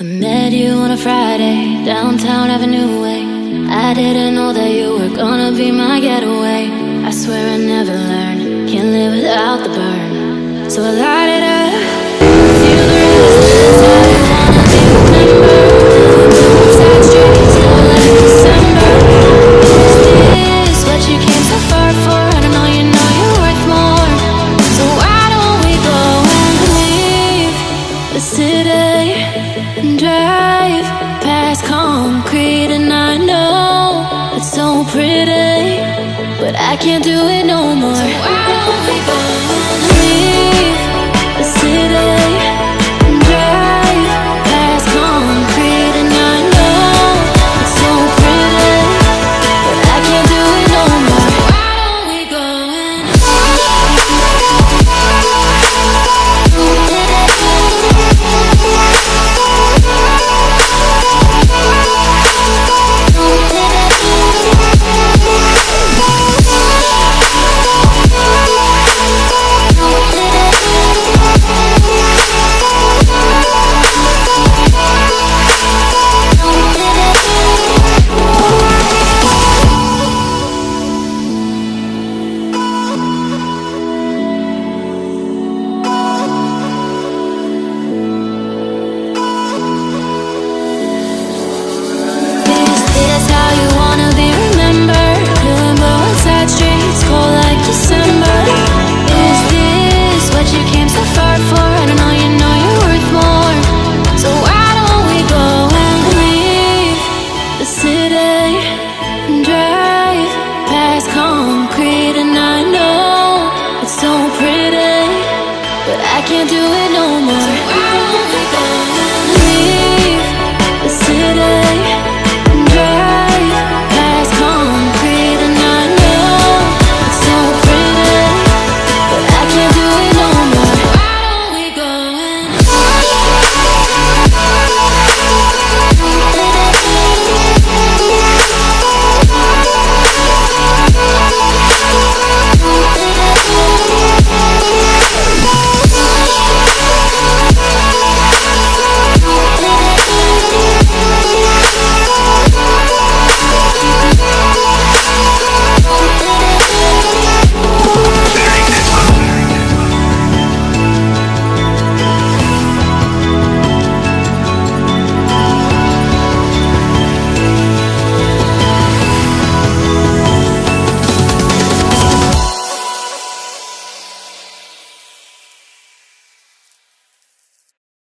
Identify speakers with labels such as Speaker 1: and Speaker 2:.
Speaker 1: I met you on a Friday, downtown Avenue Way. I didn't know that you were gonna be my getaway. I swear I never learned, can't live without the burn. So I light it up, feel the resistance. I wanna be remembered. Sad streets, cold like December. Is this what you came so far for? And I know you're worth more. So why don't we go and leave the city and drive past concrete? And I know it's so pretty, but I can't do it no more. So